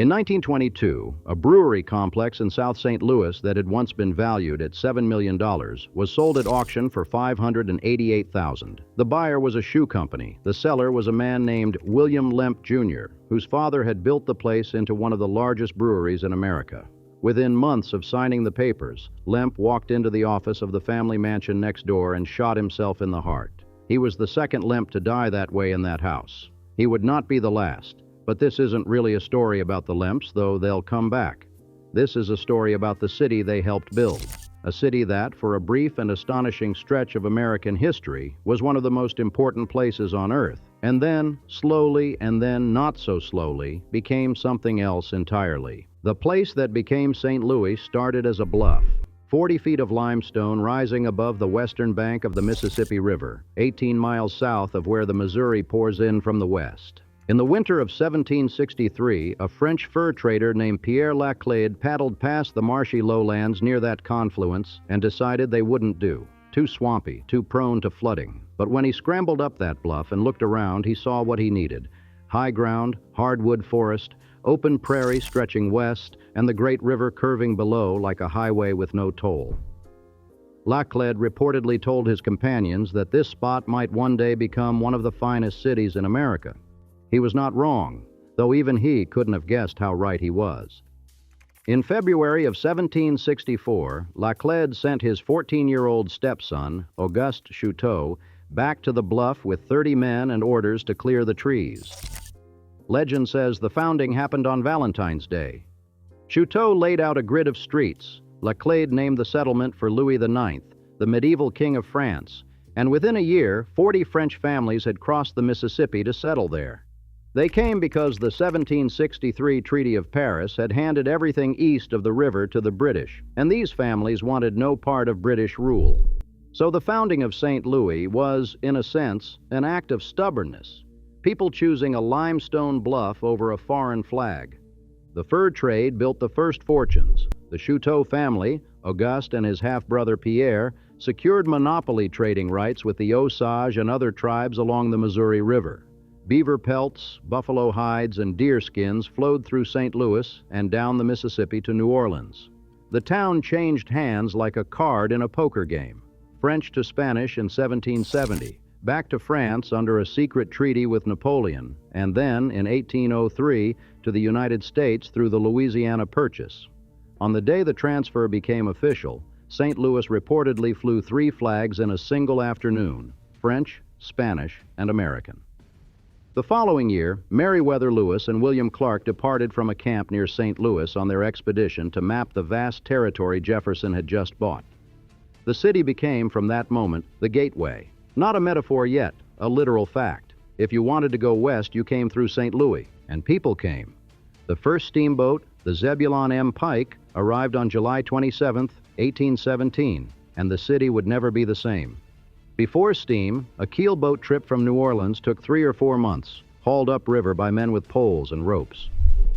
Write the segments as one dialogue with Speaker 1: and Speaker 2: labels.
Speaker 1: In 1922, a brewery complex in South St. Louis that had once been valued at $7 million was sold at auction for $588,000. The buyer was a shoe company. The seller was a man named William Lemp, Jr., whose father had built the place into one of the largest breweries in America. Within months of signing the papers, Lemp walked into the office of the family mansion next door and shot himself in the heart. He was the second Lemp to die that way in that house. He would not be the last. But this isn't really a story about the Lemps, though they'll come back. This is a story about the city they helped build, a city that, for a brief and astonishing stretch of American history, was one of the most important places on Earth, and then, slowly and then not so slowly, became something else entirely. The place that became St. Louis started as a bluff, 40 feet of limestone rising above the western bank of the Mississippi River, 18 miles south of where the Missouri pours in from the west. In the winter of 1763, a French fur trader named Pierre Laclède paddled past the marshy lowlands near that confluence and decided they wouldn't do. Too swampy, too prone to flooding. But when he scrambled up that bluff and looked around, he saw what he needed. High ground, hardwood forest, open prairie stretching west, and the great river curving below like a highway with no toll. Laclède reportedly told his companions that this spot might one day become one of the finest cities in America. He was not wrong, though even he couldn't have guessed how right he was. In February of 1764, Laclède sent his 14-year-old stepson, Auguste Chouteau, back to the bluff with 30 men and orders to clear the trees. Legend says the founding happened on Valentine's Day. Chouteau laid out a grid of streets. Laclède named the settlement for Louis IX, the medieval king of France, and within a year, 40 French families had crossed the Mississippi to settle there. They came because the 1763 Treaty of Paris had handed everything east of the river to the British, and these families wanted no part of British rule. So the founding of St. Louis was, in a sense, an act of stubbornness, people choosing a limestone bluff over a foreign flag. The fur trade built the first fortunes. The Chouteau family, Auguste and his half-brother Pierre, secured monopoly trading rights with the Osage and other tribes along the Missouri River. Beaver pelts, buffalo hides, and deer skins flowed through St. Louis and down the Mississippi to New Orleans. The town changed hands like a card in a poker game. French to Spanish in 1770, back to France under a secret treaty with Napoleon, and then, in 1803, to the United States through the Louisiana Purchase. On the day the transfer became official, St. Louis reportedly flew 3 flags in a single afternoon: French, Spanish, and American. The following year, Meriwether Lewis and William Clark departed from a camp near St. Louis on their expedition to map the vast territory Jefferson had just bought. The city became, from that moment, the gateway. Not a metaphor yet, a literal fact. If you wanted to go west, you came through St. Louis, and people came. The first steamboat, the Zebulon M. Pike, arrived on July 27, 1817, and the city would never be the same. Before steam, a keelboat trip from New Orleans took 3 or 4 months, hauled upriver by men with poles and ropes.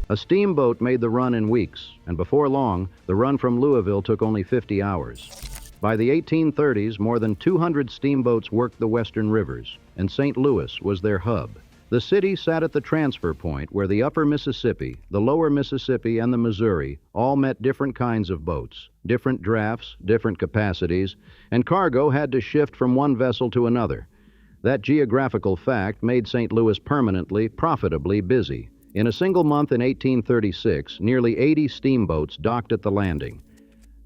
Speaker 1: A steamboat made the run in weeks, and before long, the run from Louisville took only 50 hours. By the 1830s, more than 200 steamboats worked the western rivers, and St. Louis was their hub. The city sat at the transfer point where the upper Mississippi, the lower Mississippi, and the Missouri all met different kinds of boats, different drafts, different capacities, and cargo had to shift from one vessel to another. That geographical fact made St. Louis permanently, profitably busy. In a single month in 1836, nearly 80 steamboats docked at the landing.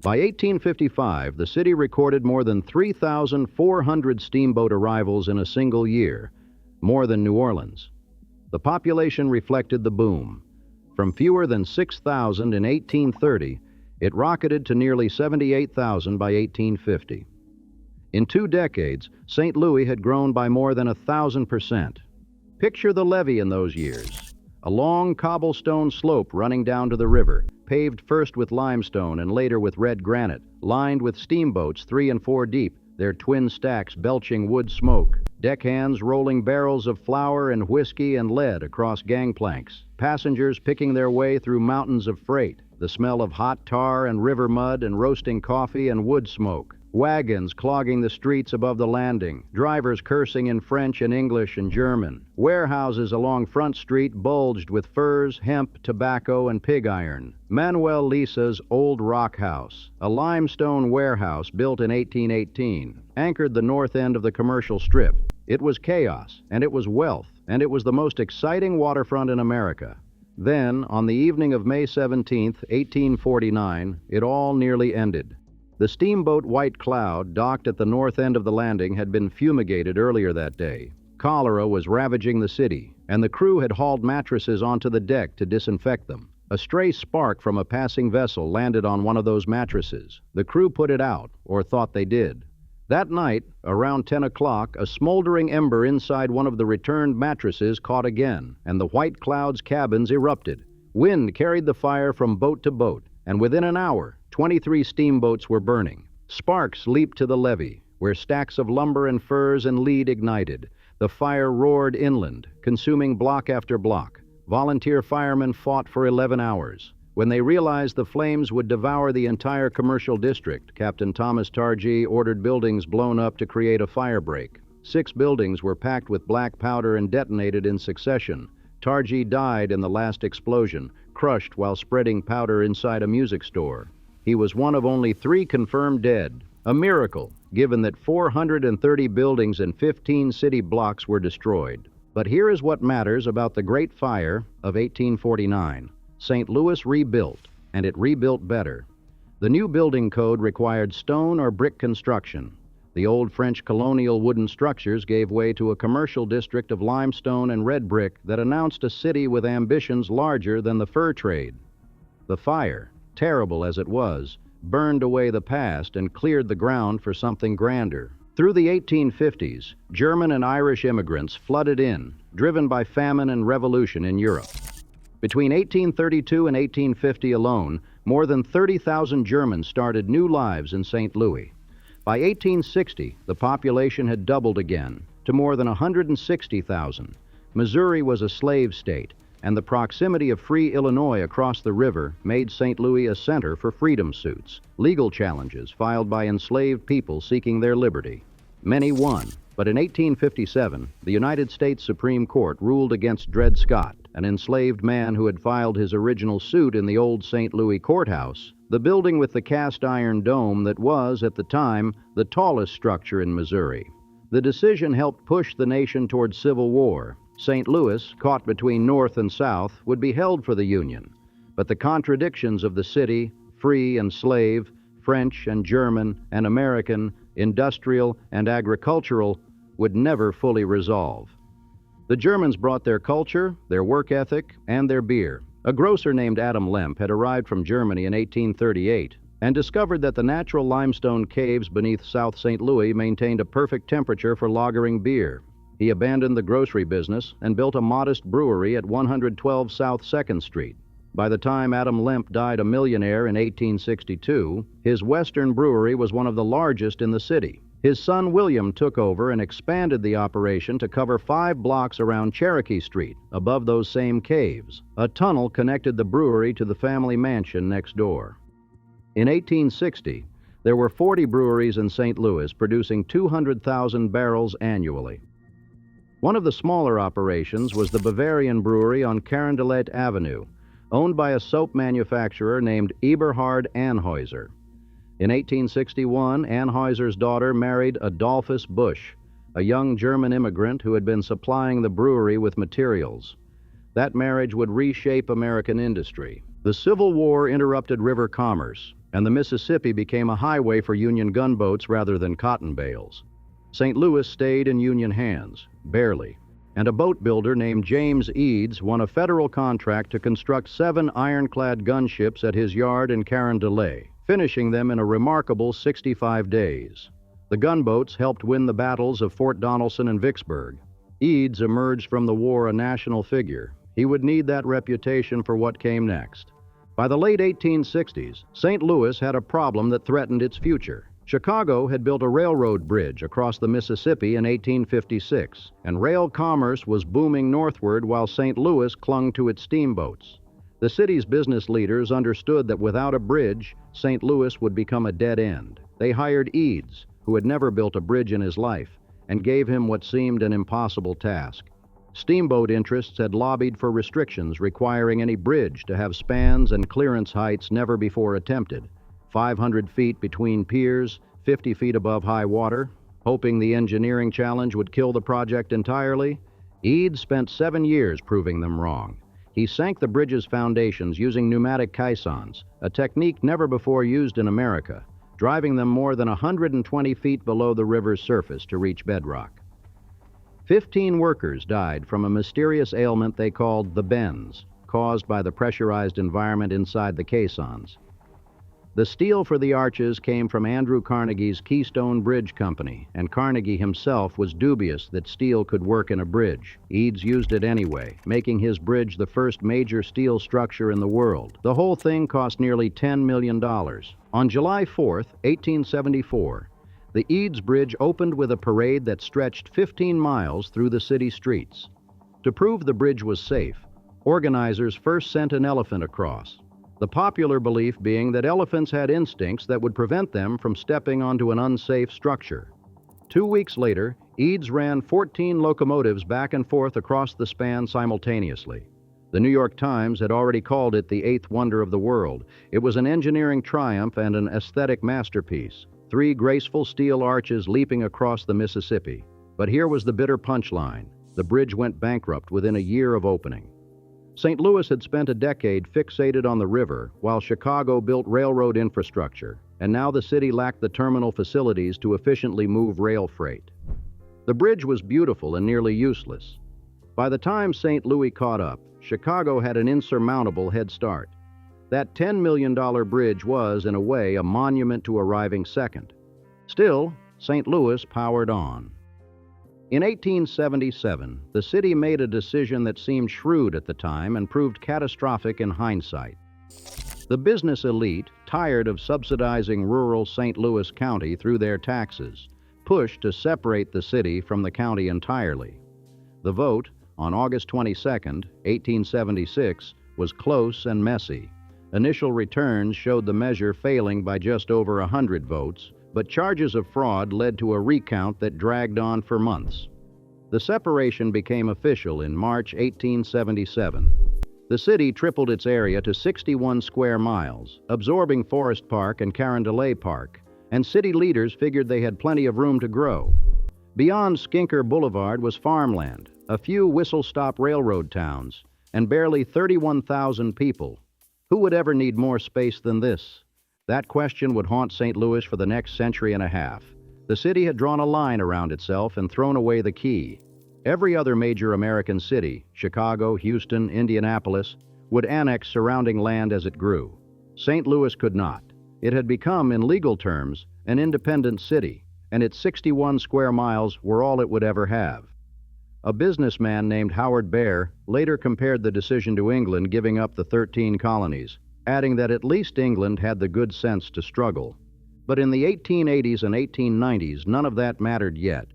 Speaker 1: By 1855, the city recorded more than 3,400 steamboat arrivals in a single year, more than New Orleans. The population reflected the boom. From fewer than 6,000 in 1830, it rocketed to nearly 78,000 by 1850. In 2 decades, St. Louis had grown by more than 1,000%. Picture the levee in those years. A long cobblestone slope running down to the river, paved first with limestone and later with red granite, lined with steamboats 3 and 4 deep, their twin stacks belching wood smoke, deckhands rolling barrels of flour and whiskey and lead across gangplanks, passengers picking their way through mountains of freight, the smell of hot tar and river mud and roasting coffee and wood smoke, Wagons clogging the streets above the landing, drivers cursing in French and English and German. Warehouses along Front Street bulged with furs, hemp, tobacco, and pig iron. Manuel Lisa's Old Rock House, a limestone warehouse built in 1818, anchored the north end of the commercial strip. It was chaos, and it was wealth, and it was the most exciting waterfront in America. Then, on the evening of May 17, 1849, it all nearly ended. The steamboat White Cloud, docked at the north end of the landing, had been fumigated earlier that day. Cholera was ravaging the city, and the crew had hauled mattresses onto the deck to disinfect them. A stray spark from a passing vessel landed on one of those mattresses. The crew put it out, or thought they did. That night, around 10 o'clock, a smoldering ember inside one of the returned mattresses caught again, and the White Cloud's cabins erupted. Wind carried the fire from boat to boat, and within an hour, 23 steamboats were burning. Sparks leaped to the levee, where stacks of lumber and furs and lead ignited. The fire roared inland, consuming block after block. Volunteer firemen fought for 11 hours. When they realized the flames would devour the entire commercial district, Captain Thomas Targhee ordered buildings blown up to create a fire break. 6 buildings were packed with black powder and detonated in succession. Targhee died in the last explosion, crushed while spreading powder inside a music store. He was one of only 3 confirmed dead, a miracle, given that 430 buildings and 15 city blocks were destroyed. But here is what matters about the Great Fire of 1849. St. Louis rebuilt, and it rebuilt better. The new building code required stone or brick construction. The old French colonial wooden structures gave way to a commercial district of limestone and red brick that announced a city with ambitions larger than the fur trade. The fire, terrible as it was, burned away the past and cleared the ground for something grander. Through the 1850s, German and Irish immigrants flooded in, driven by famine and revolution in Europe. Between 1832 and 1850 alone, more than 30,000 Germans started new lives in St. Louis. By 1860, the population had doubled again to more than 160,000. Missouri was a slave state, and the proximity of free Illinois across the river made St. Louis a center for freedom suits, legal challenges filed by enslaved people seeking their liberty. Many won, but in 1857, the United States Supreme Court ruled against Dred Scott, an enslaved man who had filed his original suit in the old St. Louis courthouse, the building with the cast-iron dome that was, at the time, the tallest structure in Missouri. The decision helped push the nation toward civil war. St. Louis, caught between North and South, would be held for the Union. But the contradictions of the city, free and slave, French and German and American, industrial and agricultural, would never fully resolve. The Germans brought their culture, their work ethic, and their beer. A grocer named Adam Lemp had arrived from Germany in 1838 and discovered that the natural limestone caves beneath South St. Louis maintained a perfect temperature for lagering beer. He abandoned the grocery business and built a modest brewery at 112 South 2nd Street. By the time Adam Lemp died a millionaire in 1862, his Western brewery was one of the largest in the city. His son William took over and expanded the operation to cover 5 blocks around Cherokee Street, above those same caves. A tunnel connected the brewery to the family mansion next door. In 1860, there were 40 breweries in St. Louis producing 200,000 barrels annually. One of the smaller operations was the Bavarian Brewery on Carondelet Avenue, owned by a soap manufacturer named Eberhard Anheuser. In 1861, Anheuser's daughter married Adolphus Busch, a young German immigrant who had been supplying the brewery with materials. That marriage would reshape American industry. The Civil War interrupted river commerce, and the Mississippi became a highway for Union gunboats rather than cotton bales. St. Louis stayed in Union hands, barely, and a boat builder named James Eads won a federal contract to construct 7 ironclad gunships at his yard in Carondelet, finishing them in a remarkable 65 days. The gunboats helped win the battles of Fort Donelson and Vicksburg. Eads emerged from the war a national figure. He would need that reputation for what came next. By the late 1860s, St. Louis had a problem that threatened its future. Chicago had built a railroad bridge across the Mississippi in 1856, and rail commerce was booming northward while St. Louis clung to its steamboats. The city's business leaders understood that without a bridge, St. Louis would become a dead end. They hired Eads, who had never built a bridge in his life, and gave him what seemed an impossible task. Steamboat interests had lobbied for restrictions requiring any bridge to have spans and clearance heights never before attempted, 500 feet between piers, 50 feet above high water. Hoping the engineering challenge would kill the project entirely, Eads spent 7 years proving them wrong. He sank the bridge's foundations using pneumatic caissons, a technique never before used in America, driving them more than 120 feet below the river's surface to reach bedrock. 15 workers died from a mysterious ailment they called the bends, caused by the pressurized environment inside the caissons. The steel for the arches came from Andrew Carnegie's Keystone Bridge Company, and Carnegie himself was dubious that steel could work in a bridge. Eads used it anyway, making his bridge the first major steel structure in the world. The whole thing cost nearly $10 million. On July 4, 1874, the Eads Bridge opened with a parade that stretched 15 miles through the city streets. To prove the bridge was safe, organizers first sent an elephant across, the popular belief being that elephants had instincts that would prevent them from stepping onto an unsafe structure. 2 weeks later, Eads ran 14 locomotives back and forth across the span simultaneously. The New York Times had already called it the eighth wonder of the world. It was an engineering triumph and an aesthetic masterpiece, 3 graceful steel arches leaping across the Mississippi. But here was the bitter punchline. The bridge went bankrupt within a year of opening. St. Louis had spent a decade fixated on the river, while Chicago built railroad infrastructure, and now the city lacked the terminal facilities to efficiently move rail freight. The bridge was beautiful and nearly useless. By the time St. Louis caught up, Chicago had an insurmountable head start. That $10 million bridge was, in a way, a monument to arriving second. Still, St. Louis powered on. In 1877, the city made a decision that seemed shrewd at the time and proved catastrophic in hindsight. The business elite, tired of subsidizing rural St. Louis County through their taxes, pushed to separate the city from the county entirely. The vote, on August 22, 1876, was close and messy. Initial returns showed the measure failing by just over 100 votes, but charges of fraud led to a recount that dragged on for months. The separation became official in March 1877. The city tripled its area to 61 square miles, absorbing Forest Park and Carondelet Park, and city leaders figured they had plenty of room to grow. Beyond Skinker Boulevard was farmland, a few whistle-stop railroad towns, and barely 31,000 people. Who would ever need more space than this? That question would haunt St. Louis for the next century and a half. The city had drawn a line around itself and thrown away the key. Every other major American city, Chicago, Houston, Indianapolis, would annex surrounding land as it grew. St. Louis could not. It had become, in legal terms, an independent city, and its 61 square miles were all it would ever have. A businessman named Howard Bear later compared the decision to England giving up the 13 colonies, adding that at least England had the good sense to struggle. But in the 1880s and 1890s, none of that mattered yet.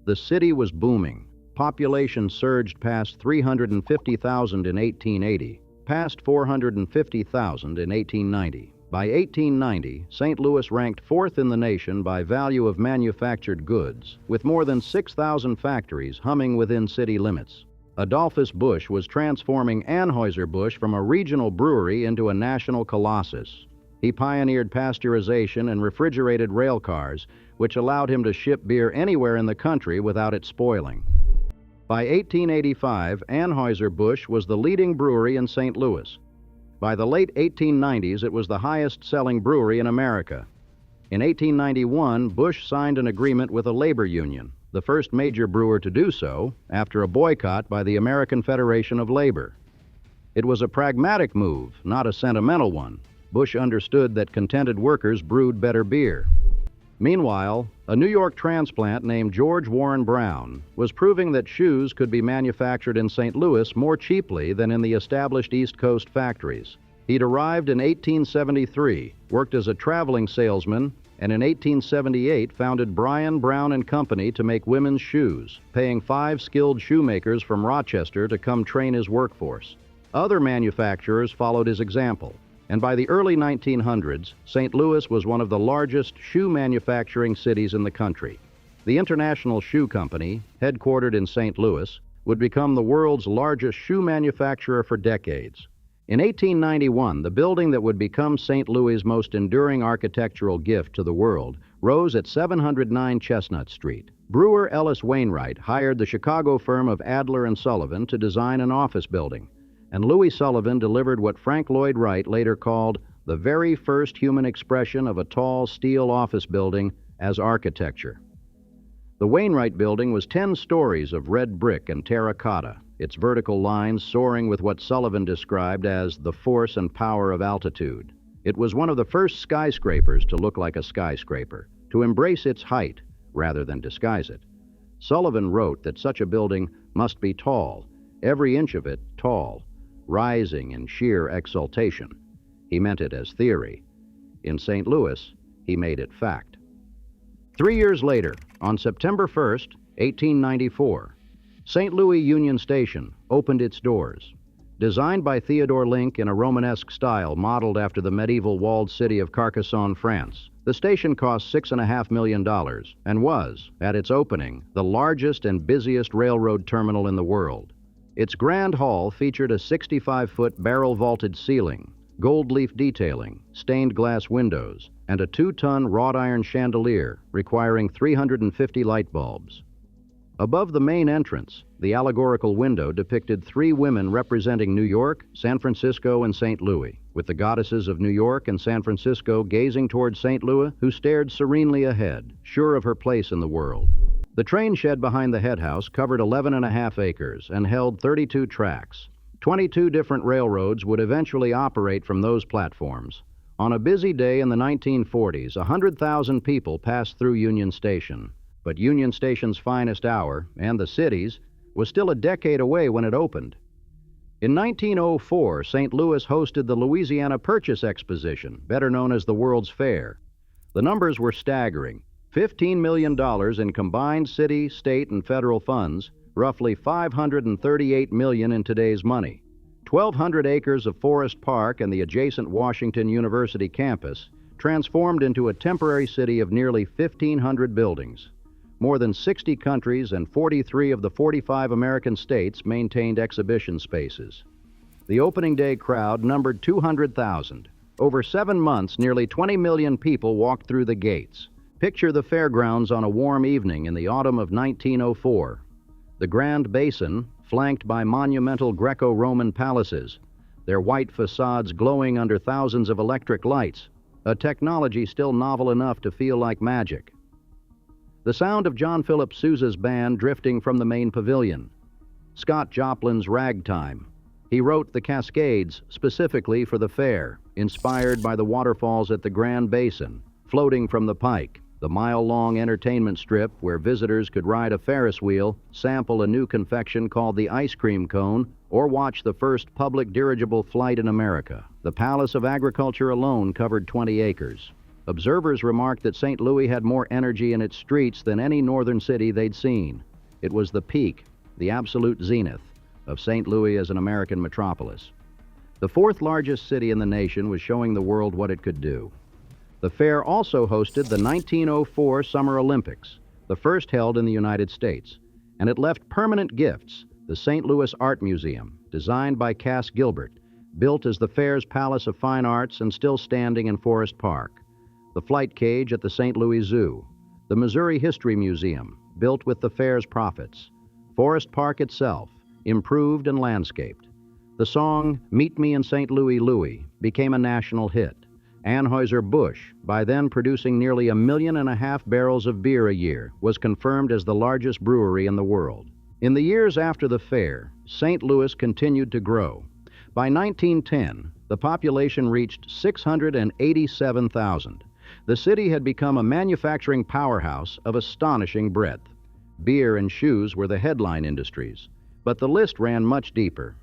Speaker 1: The city was booming. Population surged past 350,000 in 1880, past 450,000 in 1890. By 1890, St. Louis ranked 4th in the nation by value of manufactured goods, with more than 6,000 factories humming within city limits. Adolphus Busch was transforming Anheuser-Busch from a regional brewery into a national colossus. He pioneered pasteurization and refrigerated rail cars, which allowed him to ship beer anywhere in the country without it spoiling. By 1885, Anheuser-Busch was the leading brewery in St. Louis. By the late 1890s, it was the highest-selling brewery in America. In 1891, Busch signed an agreement with a labor union, the first major brewer to do so after a boycott by the American Federation of Labor. It was a pragmatic move, not a sentimental one. Busch understood that contented workers brewed better beer. Meanwhile, a New York transplant named George Warren Brown was proving that shoes could be manufactured in St. Louis more cheaply than in the established East Coast factories. He'd arrived in 1873, worked as a traveling salesman, and in 1878 founded Bryan, Brown & Company to make women's shoes, paying 5 skilled shoemakers from Rochester to come train his workforce. Other manufacturers followed his example. And by the early 1900s, St. Louis was one of the largest shoe manufacturing cities in the country. The International Shoe Company, headquartered in St. Louis, would become the world's largest shoe manufacturer for decades. In 1891, the building that would become St. Louis's most enduring architectural gift to the world rose at 709 Chestnut Street. Brewer Ellis Wainwright hired the Chicago firm of Adler and Sullivan to design an office building, and Louis Sullivan delivered what Frank Lloyd Wright later called the very first human expression of a tall steel office building as architecture. The Wainwright building was 10 stories of red brick and terracotta, its vertical lines soaring with what Sullivan described as the force and power of altitude. It was one of the first skyscrapers to look like a skyscraper, to embrace its height rather than disguise it. Sullivan wrote that such a building must be tall, every inch of it tall, rising in sheer exultation. He meant it as theory. In St. Louis, he made it fact. 3 years later, on September 1st, 1894, St. Louis Union Station opened its doors. Designed by Theodore Link in a Romanesque style modeled after the medieval walled city of Carcassonne, France, the station cost $6.5 million and was, at its opening, the largest and busiest railroad terminal in the world. Its grand hall featured a 65-foot barrel-vaulted ceiling, gold leaf detailing, stained glass windows, and a 2-ton wrought iron chandelier requiring 350 light bulbs. Above the main entrance, the allegorical window depicted 3 women representing New York, San Francisco, and St. Louis, with the goddesses of New York and San Francisco gazing toward St. Louis, who stared serenely ahead, sure of her place in the world. The train shed behind the head house covered 11.5 acres and held 32 tracks. 22 different railroads would eventually operate from those platforms. On a busy day in the 1940s, 100,000 people passed through Union Station. But Union Station's finest hour, and the city's, was still a decade away when it opened. In 1904, St. Louis hosted the Louisiana Purchase Exposition, better known as the World's Fair. The numbers were staggering. $15 million in combined city, state, and federal funds, roughly $538 million in today's money. 1,200 acres of Forest Park and the adjacent Washington University campus transformed into a temporary city of nearly 1,500 buildings. More than 60 countries and 43 of the 45 American states maintained exhibition spaces. The opening day crowd numbered 200,000. Over 7 months, nearly 20 million people walked through the gates. Picture the fairgrounds on a warm evening in the autumn of 1904. The Grand Basin, flanked by monumental Greco-Roman palaces, their white facades glowing under thousands of electric lights, a technology still novel enough to feel like magic. The sound of John Philip Sousa's band drifting from the main pavilion. Scott Joplin's Ragtime. He wrote the Cascades specifically for the fair, inspired by the waterfalls at the Grand Basin, floating from the Pike, the mile-long entertainment strip where visitors could ride a Ferris wheel, sample a new confection called the ice cream cone, or watch the first public dirigible flight in America. The Palace of Agriculture alone covered 20 acres. Observers remarked that St. Louis had more energy in its streets than any northern city they'd seen. It was the peak, the absolute zenith, of St. Louis as an American metropolis. The 4th largest city in the nation was showing the world what it could do. The fair also hosted the 1904 Summer Olympics, the first held in the United States, and it left permanent gifts, the St. Louis Art Museum, designed by Cass Gilbert, built as the fair's Palace of Fine Arts and still standing in Forest Park. The flight cage at the St. Louis Zoo, the Missouri History Museum, built with the fair's profits, Forest Park itself, improved and landscaped. The song Meet Me in St. Louis, Louis became a national hit. Anheuser-Busch, by then producing nearly 1.5 million barrels of beer a year, was confirmed as the largest brewery in the world. In the years after the fair, St. Louis continued to grow. By 1910, the population reached 687,000. The city had become a manufacturing powerhouse of astonishing breadth. Beer and shoes were the headline industries, but the list ran much deeper.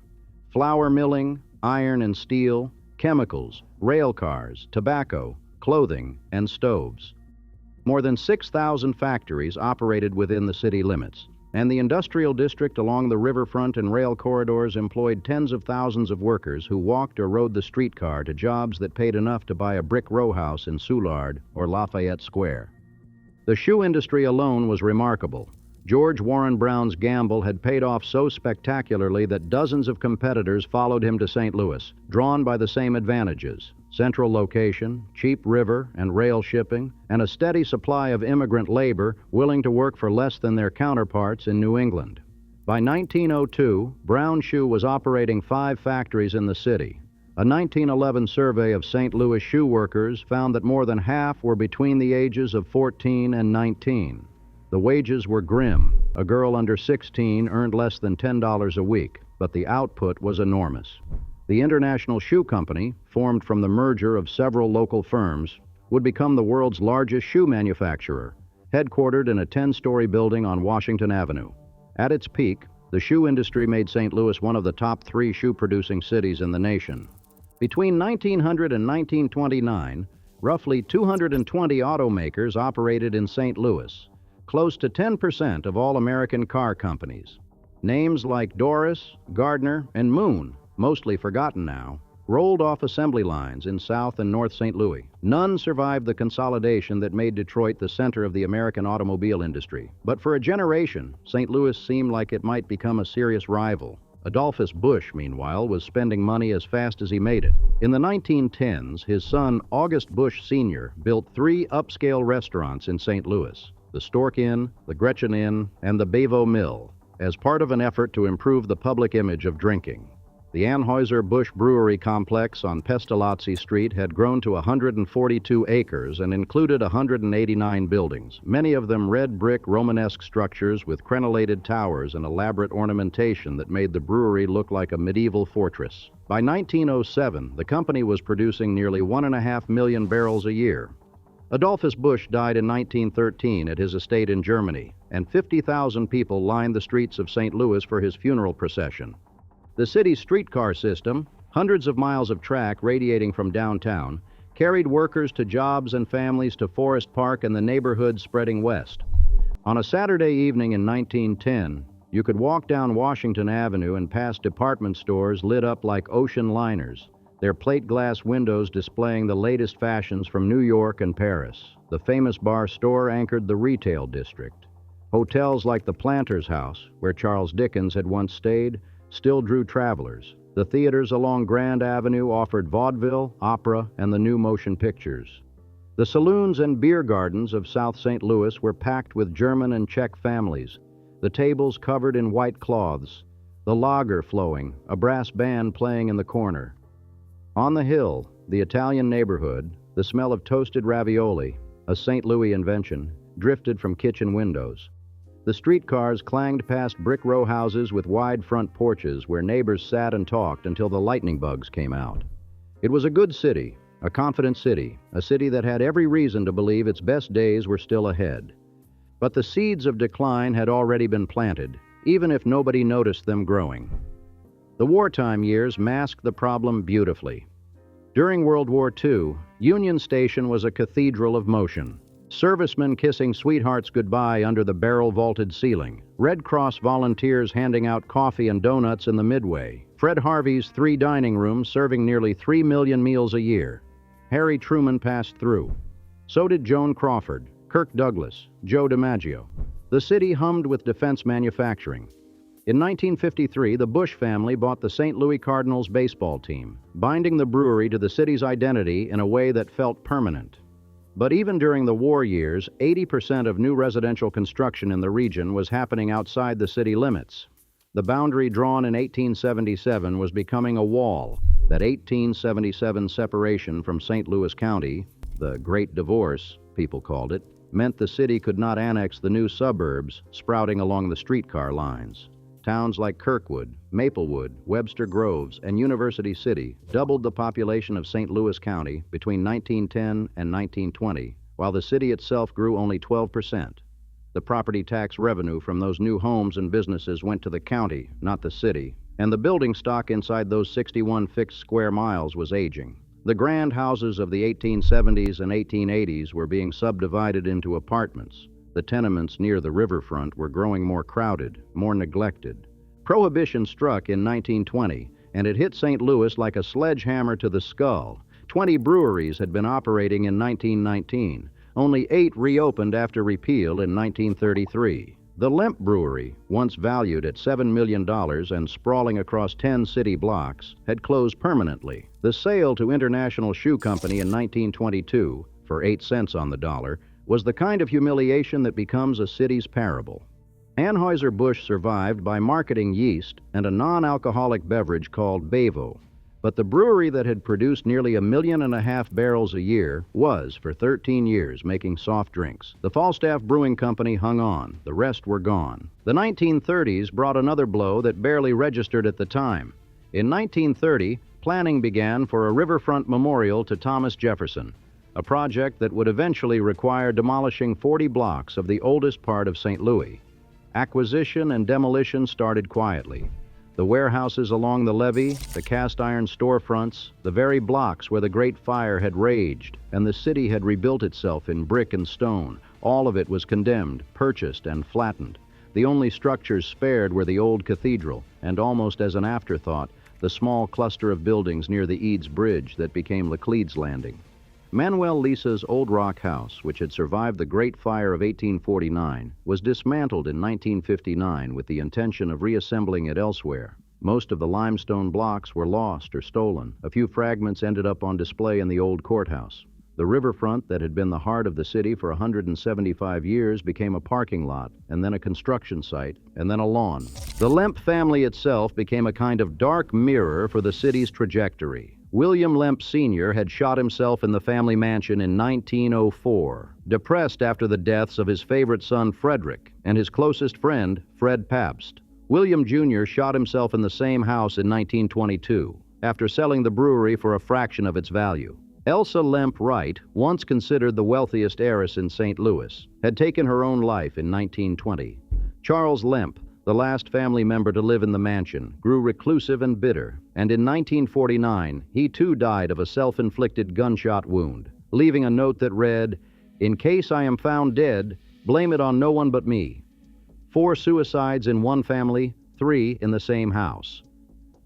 Speaker 1: Flour milling, iron and steel, chemicals, rail cars, tobacco, clothing, and stoves. More than 6,000 factories operated within the city limits. And the industrial district along the riverfront and rail corridors employed tens of thousands of workers who walked or rode the streetcar to jobs that paid enough to buy a brick row house in Soulard or Lafayette Square. The shoe industry alone was remarkable. George Warren Brown's gamble had paid off so spectacularly that dozens of competitors followed him to St. Louis, drawn by the same advantages: central location, cheap river and rail shipping, and a steady supply of immigrant labor willing to work for less than their counterparts in New England. By 1902, Brown Shoe was operating 5 factories in the city. A 1911 survey of St. Louis shoe workers found that more than half were between the ages of 14 and 19. The wages were grim. A girl under 16 earned less than $10 a week, but the output was enormous. The International Shoe Company, formed from the merger of several local firms, would become the world's largest shoe manufacturer, headquartered in a 10-story building on Washington Avenue. At its peak, the shoe industry made St. Louis one of the top 3 shoe-producing cities in the nation. Between 1900 and 1929, roughly 220 automakers operated in St. Louis, close to 10% of all American car companies. Names like Doris, Gardner, and Moon, mostly forgotten now, rolled off assembly lines in South and North St. Louis. None survived the consolidation that made Detroit the center of the American automobile industry. But for a generation, St. Louis seemed like it might become a serious rival. Adolphus Busch, meanwhile, was spending money as fast as he made it. In the 1910s, his son, August Busch Sr., built 3 upscale restaurants in St. Louis: the Stork Inn, the Gretchen Inn, and the Bevo Mill, as part of an effort to improve the public image of drinking. The Anheuser-Busch Brewery complex on Pestalozzi Street had grown to 142 acres and included 189 buildings, many of them red brick Romanesque structures with crenellated towers and elaborate ornamentation that made the brewery look like a medieval fortress. By 1907, the company was producing nearly 1.5 million barrels a year. Adolphus Busch died in 1913 at his estate in Germany, and 50,000 people lined the streets of St. Louis for his funeral procession. The city's streetcar system, hundreds of miles of track radiating from downtown, carried workers to jobs and families to Forest Park and the neighborhoods spreading west. On a Saturday evening in 1910, you could walk down Washington Avenue and pass department stores lit up like ocean liners, their plate glass windows displaying the latest fashions from New York and Paris. The famous bar store anchored the retail district. Hotels like the Planter's House, where Charles Dickens had once stayed, still drew travelers. The theaters along Grand Avenue offered vaudeville, opera, and the new motion pictures. The saloons and beer gardens of South St. Louis were packed with German and Czech families, the tables covered in white cloths, the lager flowing, a brass band playing in the corner. On the hill, the Italian neighborhood, the smell of toasted ravioli, a St. Louis invention, drifted from kitchen windows. The streetcars clanged past brick row houses with wide front porches where neighbors sat and talked until the lightning bugs came out. It was a good city, a confident city, a city that had every reason to believe its best days were still ahead. But the seeds of decline had already been planted, even if nobody noticed them growing. The wartime years masked the problem beautifully. During World War II, Union Station was a cathedral of motion. Servicemen kissing sweethearts goodbye under the barrel-vaulted ceiling. Red Cross volunteers handing out coffee and donuts in the Midway. Fred Harvey's 3 dining rooms serving nearly 3 million meals a year. Harry Truman passed through. So did Joan Crawford, Kirk Douglas, Joe DiMaggio. The city hummed with defense manufacturing. In 1953, the Busch family bought the St. Louis Cardinals baseball team, binding the brewery to the city's identity in a way that felt permanent. But even during the war years, 80% of new residential construction in the region was happening outside the city limits. The boundary drawn in 1877 was becoming a wall. That 1877 separation from St. Louis County, the Great Divorce, people called it, meant the city could not annex the new suburbs sprouting along the streetcar lines. Towns like Kirkwood, Maplewood, Webster Groves, and University City doubled the population of St. Louis County between 1910 and 1920, while the city itself grew only 12%. The property tax revenue from those new homes and businesses went to the county, not the city, and the building stock inside those 61 fixed square miles was aging. The grand houses of the 1870s and 1880s were being subdivided into apartments. The tenements near the riverfront were growing more crowded, more neglected. Prohibition struck in 1920, and it hit St. Louis like a sledgehammer to the skull. 20 breweries had been operating in 1919. Only 8 reopened after repeal in 1933. The Lemp Brewery, once valued at $7 million and sprawling across 10 city blocks, had closed permanently. The sale to International Shoe Company in 1922, for 8 cents on the dollar, was the kind of humiliation that becomes a city's parable. Anheuser-Busch survived by marketing yeast and a non-alcoholic beverage called Bevo, but the brewery that had produced nearly 1.5 million barrels a year was, for 13 years, making soft drinks. The Falstaff Brewing Company hung on. The rest were gone. The 1930s brought another blow that barely registered at the time. In 1930, planning began for a riverfront memorial to Thomas Jefferson, a project that would eventually require demolishing 40 blocks of the oldest part of St. Louis. Acquisition and demolition started quietly. The warehouses along the levee, the cast-iron storefronts, the very blocks where the Great Fire had raged and the city had rebuilt itself in brick and stone, all of it was condemned, purchased, and flattened. The only structures spared were the old cathedral, and almost as an afterthought, the small cluster of buildings near the Eads Bridge that became Laclède's Landing. Manuel Lisa's old rock house, which had survived the Great Fire of 1849, was dismantled in 1959 with the intention of reassembling it elsewhere. Most of the limestone blocks were lost or stolen. A few fragments ended up on display in the old courthouse. The riverfront that had been the heart of the city for 175 years became a parking lot, and then a construction site, and then a lawn. The Lemp family itself became a kind of dark mirror for the city's trajectory. William Lemp Sr. had shot himself in the family mansion in 1904, depressed after the deaths of his favorite son Frederick and his closest friend, Fred Pabst. William Jr. shot himself in the same house in 1922, after selling the brewery for a fraction of its value. Elsa Lemp Wright, once considered the wealthiest heiress in St. Louis, had taken her own life in 1920. Charles Lemp, the last family member to live in the mansion, grew reclusive and bitter, and in 1949, he too died of a self-inflicted gunshot wound, leaving a note that read, "In case I am found dead, blame it on no one but me." 4 suicides in one family, 3 in the same house.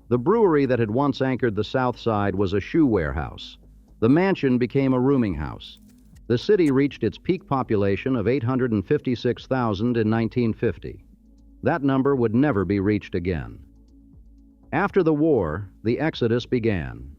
Speaker 1: The brewery that had once anchored the South Side was a shoe warehouse. The mansion became a rooming house. The city reached its peak population of 856,000 in 1950. That number would never be reached again. After the war, the exodus began.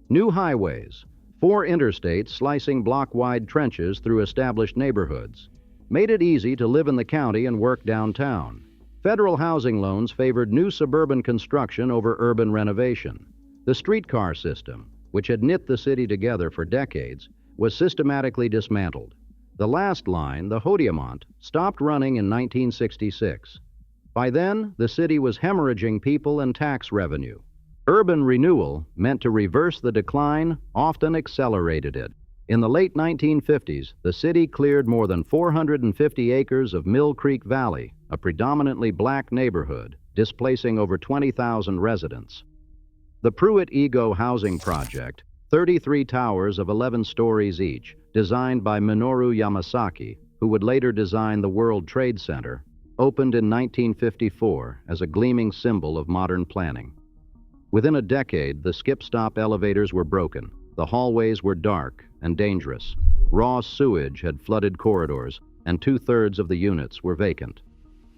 Speaker 1: New highways, 4 interstates slicing block-wide trenches through established neighborhoods, made it easy to live in the county and work downtown. Federal housing loans favored new suburban construction over urban renovation. The streetcar system, which had knit the city together for decades, was systematically dismantled. The last line, the Hodiamont, stopped running in 1966. By then, the city was hemorrhaging people and tax revenue. Urban renewal, meant to reverse the decline, often accelerated it. In the late 1950s, the city cleared more than 450 acres of Mill Creek Valley, a predominantly black neighborhood, displacing over 20,000 residents. The Pruitt-Igoe housing project, 33 towers of 11 stories each, designed by Minoru Yamasaki, who would later design the World Trade Center, opened in 1954 as a gleaming symbol of modern planning. Within a decade, the skip-stop elevators were broken. The hallways were dark and dangerous. Raw sewage had flooded corridors, and 2/3 of the units were vacant.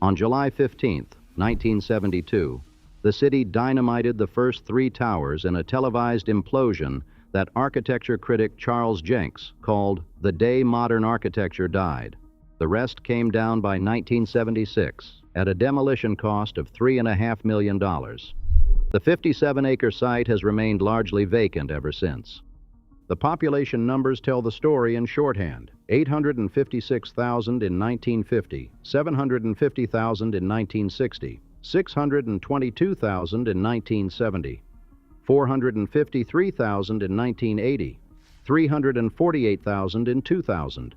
Speaker 1: On July 15, 1972, the city dynamited the first 3 towers in a televised implosion that architecture critic Charles Jenks called "the day modern architecture died." The rest came down by 1976 at a demolition cost of $3.5 million. The 57-acre site has remained largely vacant ever since. The population numbers tell the story in shorthand: 856,000 in 1950, 750,000 in 1960, 622,000 in 1970, 453,000 in 1980, 348,000 in 2000.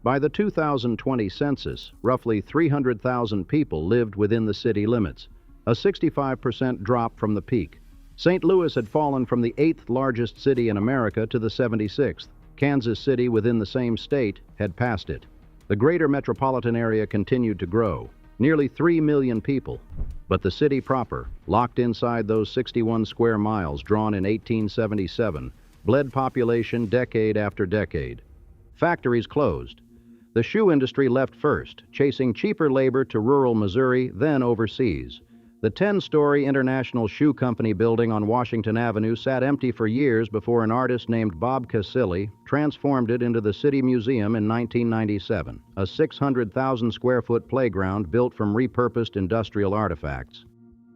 Speaker 1: By the 2020 census, roughly 300,000 people lived within the city limits, a 65% drop from the peak. St. Louis had fallen from the 8th largest city in America to the 76th. Kansas City, within the same state, had passed it. The greater metropolitan area continued to grow, nearly 3 million people. But the city proper, locked inside those 61 square miles drawn in 1877, bled population decade after decade. Factories closed. The shoe industry left first, chasing cheaper labor to rural Missouri, then overseas. The 10-story International Shoe Company building on Washington Avenue sat empty for years before an artist named Bob Casilli transformed it into the City Museum in 1997, a 600,000-square-foot playground built from repurposed industrial artifacts.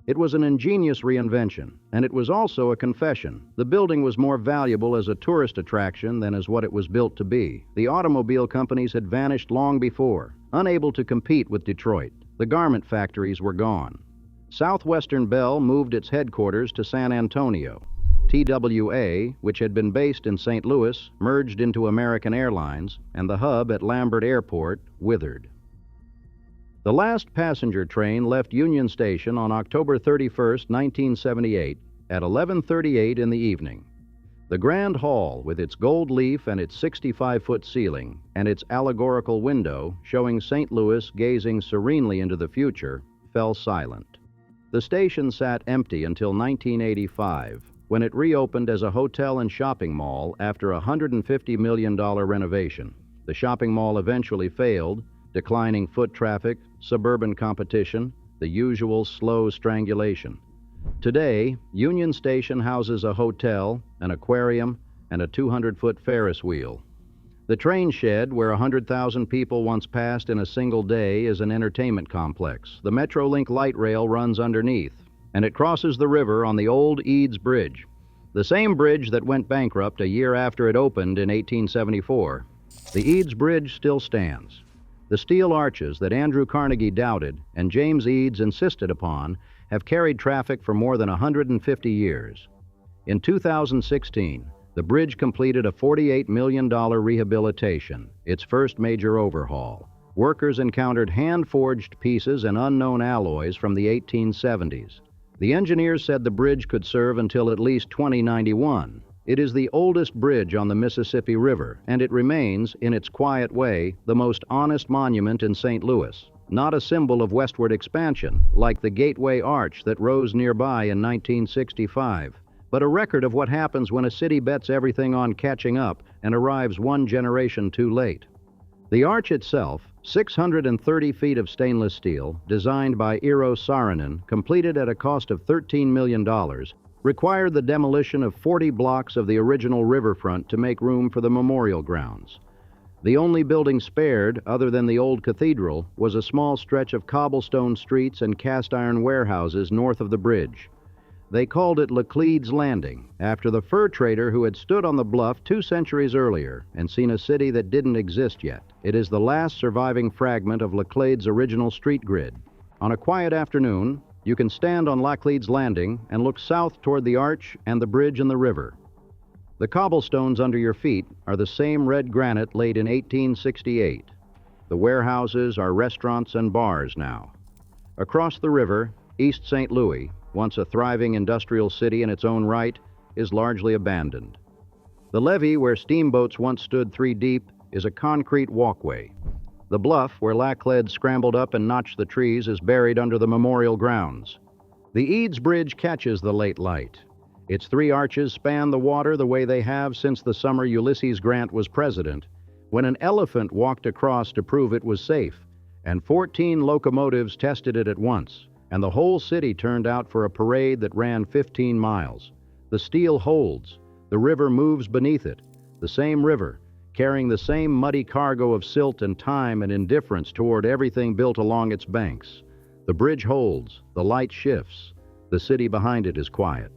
Speaker 1: It was an ingenious reinvention, and it was also a confession. The building was more valuable as a tourist attraction than as what it was built to be. The automobile companies had vanished long before, unable to compete with Detroit. The garment factories were gone. Southwestern Bell moved its headquarters to San Antonio. TWA, which had been based in St. Louis, merged into American Airlines, and the hub at Lambert Airport withered. The last passenger train left Union Station on October 31, 1978, at 11:38 in the evening. The Grand Hall, with its gold leaf and its 65-foot ceiling, and its allegorical window showing St. Louis gazing serenely into the future, fell silent. The station sat empty until 1985, when it reopened as a hotel and shopping mall after a $150 million renovation. The shopping mall eventually failed, declining foot traffic, suburban competition, the usual slow strangulation. Today, Union Station houses a hotel, an aquarium, and a 200-foot Ferris wheel. The train shed, where 100,000 people once passed in a single day, is an entertainment complex. The Metrolink light rail runs underneath, and it crosses the river on the old Eads Bridge, the same bridge that went bankrupt a year after it opened in 1874. The Eads Bridge still stands. The steel arches that Andrew Carnegie doubted and James Eads insisted upon have carried traffic for more than 150 years. In 2016, the bridge completed a $48 million rehabilitation, its first major overhaul. Workers encountered hand-forged pieces and unknown alloys from the 1870s. The engineers said the bridge could serve until at least 2091. It is the oldest bridge on the Mississippi River, and it remains, in its quiet way, the most honest monument in St. Louis. Not a symbol of westward expansion, like the Gateway Arch that rose nearby in 1965. But a record of what happens when a city bets everything on catching up and arrives one generation too late. The arch itself, 630 feet of stainless steel, designed by Eero Saarinen, completed at a cost of $13 million, required the demolition of 40 blocks of the original riverfront to make room for the memorial grounds. The only building spared, other than the old cathedral, was a small stretch of cobblestone streets and cast-iron warehouses north of the bridge. They called it Laclède's Landing, after the fur trader who had stood on the bluff 2 centuries earlier and seen a city that didn't exist yet. It is the last surviving fragment of Laclède's original street grid. On a quiet afternoon, you can stand on Laclède's Landing and look south toward the arch and the bridge and the river. The cobblestones under your feet are the same red granite laid in 1868. The warehouses are restaurants and bars now. Across the river, East St. Louis, once a thriving industrial city in its own right, is largely abandoned. The levee where steamboats once stood 3 deep is a concrete walkway. The bluff where Laclède scrambled up and notched the trees is buried under the memorial grounds. The Eads Bridge catches the late light. Its 3 arches span the water the way they have since the summer Ulysses Grant was president, when an elephant walked across to prove it was safe, and 14 locomotives tested it at once, and the whole city turned out for a parade that ran 15 miles. The steel holds. The river moves beneath it. The same river, carrying the same muddy cargo of silt and time and indifference toward everything built along its banks. The bridge holds. The light shifts. The city behind it is quiet.